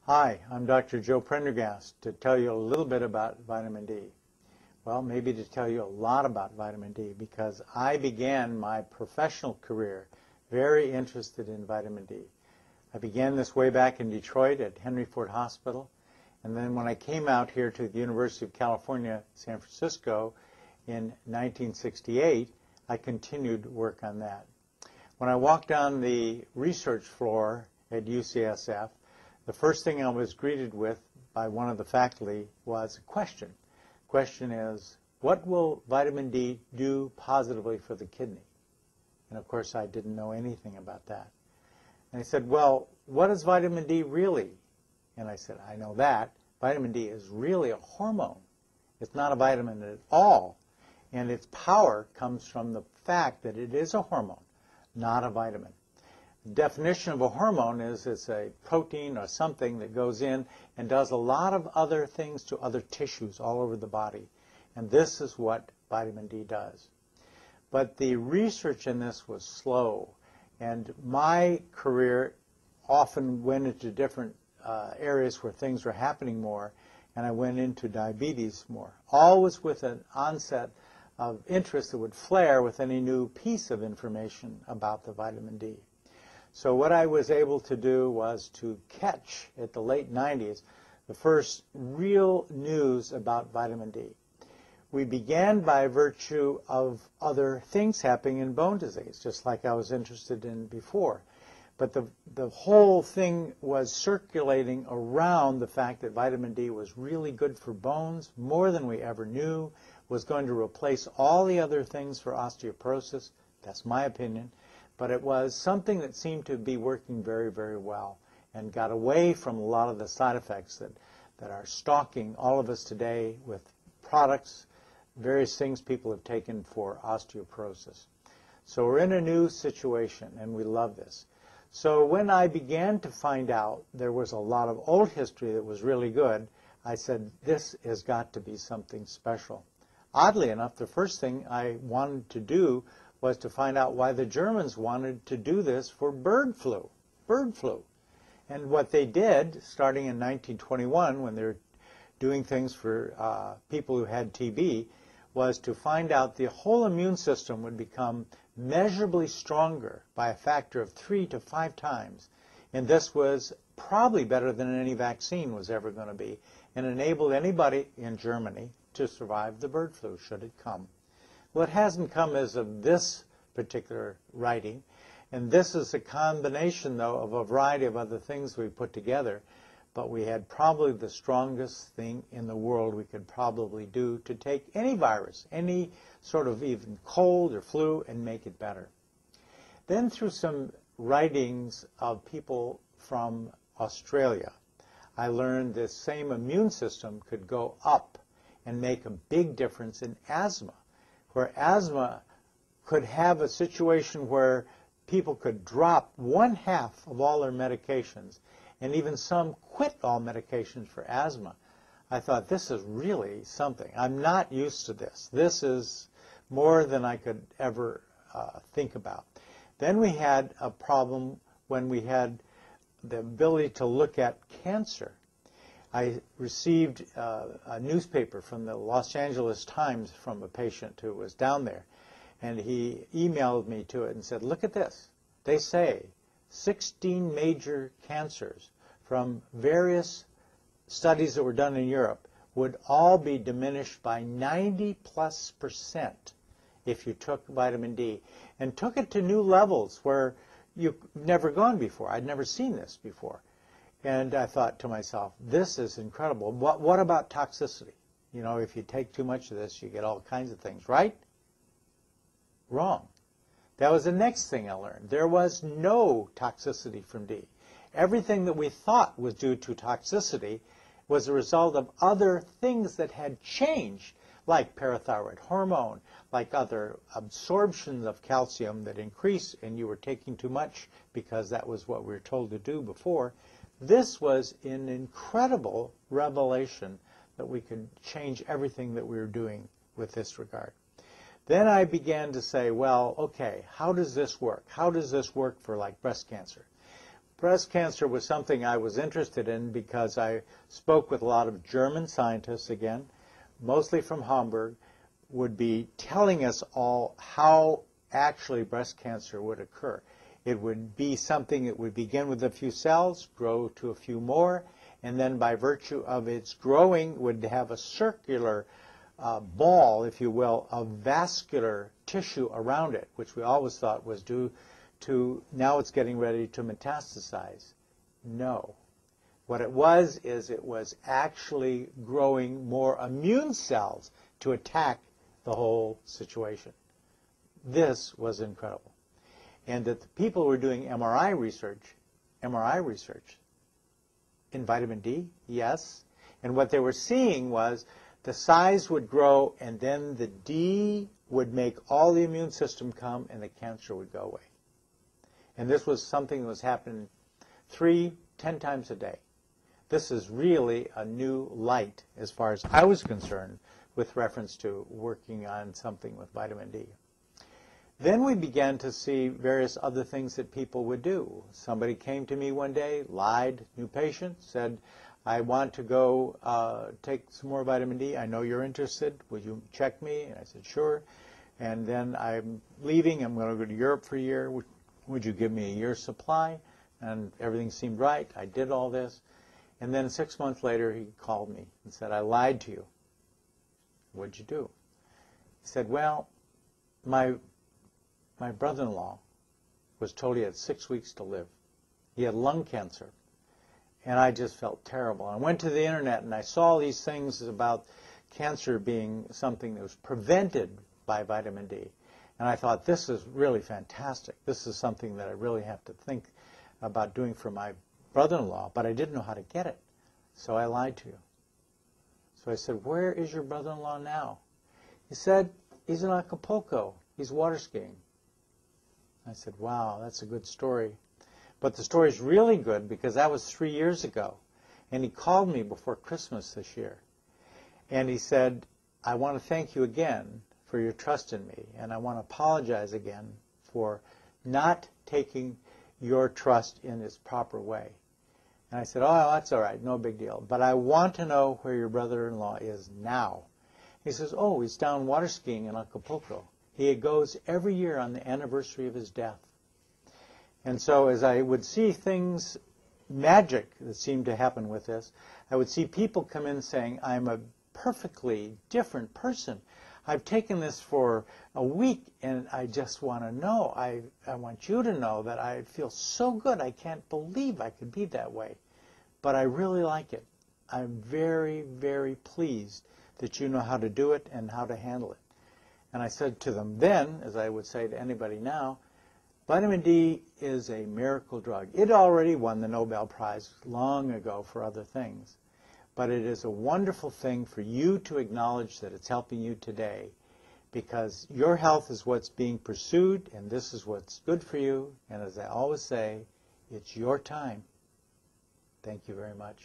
Hi, I'm Dr. Joe Prendergast to tell you a little bit about vitamin D. Well, maybe to tell you a lot about vitamin D because I began my professional career very interested in vitamin D. I began this way back in Detroit at Henry Ford Hospital, and then when I came out here to the University of California, San Francisco in 1968, I continued work on that. When I walked on the research floor at UCSF, the first thing I was greeted with by one of the faculty was a question. The question is, what will vitamin D do positively for the kidney? And of course, I didn't know anything about that. And he said, well, what is vitamin D really? And I said, I know that. Vitamin D is really a hormone. It's not a vitamin at all. And its power comes from the fact that it is a hormone, not a vitamin. The definition of a hormone is it's a protein or something that goes in and does a lot of other things to other tissues all over the body. And this is what vitamin D does. But the research in this was slow. And my career often went into different areas where things were happening more. And I went into diabetes more, always with an onset of interest that would flare with any new piece of information about the vitamin D. So what I was able to do was to catch, at the late 90s, the first real news about vitamin D. We began by virtue of other things happening in bone disease, just like I was interested in before. But the whole thing was circulating around the fact that vitamin D was really good for bones, more than we ever knew, was going to replace all the other things for osteoporosis. That's my opinion. But it was something that seemed to be working very, very well and got away from a lot of the side effects that are stalking all of us today with products, various things people have taken for osteoporosis. So we're in a new situation, and we love this. So when I began to find out there was a lot of old history that was really good, I said, this has got to be something special. Oddly enough, the first thing I wanted to do was to find out why the Germans wanted to do this for bird flu. And what they did, starting in 1921, when they were doing things for people who had TB, was to find out the whole immune system would become measurably stronger by a factor of 3 to 5 times. And this was probably better than any vaccine was ever going to be, and enabled anybody in Germany to survive the bird flu, should it come. Well, it hasn't come as of this particular writing, and this is a combination, though, of a variety of other things we put together, but we had probably the strongest thing in the world we could probably do to take any virus, any sort of even cold or flu, and make it better. Then through some writings of people from Australia, I learned this same immune system could go up and make a big difference in asthma, where asthma could have a situation where people could drop 1/2 of all their medications, and even some quit all medications for asthma. I thought, this is really something. I'm not used to this. This is more than I could ever think about. Then we had a problem when we had the ability to look at cancer. I received a newspaper from the Los Angeles Times from a patient who was down there, and he emailed me to it and said, look at this. They say 16 major cancers from various studies that were done in Europe would all be diminished by 90+% if you took vitamin D, and took it to new levels where you've never gone before. I'd never seen this before. And I thought to myself, this is incredible. What about toxicity? You know, if you take too much of this, you get all kinds of things, right? Wrong. That was the next thing I learned. There was no toxicity from D. Everything that we thought was due to toxicity was a result of other things that had changed, like parathyroid hormone, like other absorptions of calcium that increase, and you were taking too much because that was what we were told to do before. This was an incredible revelation that we could change everything that we were doing with this regard. Then I began to say, well, okay, how does this work? How does this work for like breast cancer? breast cancer was something I was interested in because I spoke with a lot of German scientists, again, mostly from Hamburg, would be telling us all how actually breast cancer would occur. It would be something that would begin with a few cells, grow to a few more, and then by virtue of its growing would have a circular ball, if you will, of vascular tissue around it, which we always thought was due to now it's getting ready to metastasize. No. What it was is it was actually growing more immune cells to attack the whole situation. This was incredible. And that the people were doing MRI research in vitamin D, yes. And what they were seeing was the size would grow and then the D would make all the immune system come and the cancer would go away. And this was something that was happening 10 times a day. This is really a new light as far as I was concerned with reference to working on something with vitamin D. Then we began to see various other things that people would do. Somebody came to me one day, lied, new patient, said, I want to go take some more vitamin D. I know you're interested. Would you check me? And I said, sure. And then I'm leaving. I'm going to go to Europe for a year. Would you give me a year's supply? And everything seemed right. I did all this. And then 6 months later, he called me and said, I lied to you. What'd you do? He said, well, my brother-in-law was told he had 6 weeks to live. He had lung cancer. And I just felt terrible. I went to the internet and I saw these things about cancer being something that was prevented by vitamin D. And I thought, this is really fantastic. This is something that I really have to think about doing for my brother-in-law, but I didn't know how to get it. So I lied to you. So I said, where is your brother-in-law now? He said, he's in Acapulco. He's water skiing. I said, wow, that's a good story. But the story's really good because that was 3 years ago. And he called me before Christmas this year. And he said, I want to thank you again for your trust in me. And I want to apologize again for not taking your trust in its proper way. And I said, oh, that's all right, no big deal. But I want to know where your brother-in-law is now. He says, oh, he's down water skiing in Acapulco. He goes every year on the anniversary of his death. And so as I would see things, magic that seemed to happen with this, I would see people come in saying, I'm a perfectly different person. I've taken this for a week and I just want to know. I want you to know that I feel so good. I can't believe I could be that way. But I really like it. I'm very, very pleased that you know how to do it and how to handle it. And I said to them then, as I would say to anybody now, vitamin D is a miracle drug. It already won the Nobel Prize long ago for other things. But it is a wonderful thing for you to acknowledge that it's helping you today, because your health is what's being pursued, and this is what's good for you. And as I always say, it's your time. Thank you very much.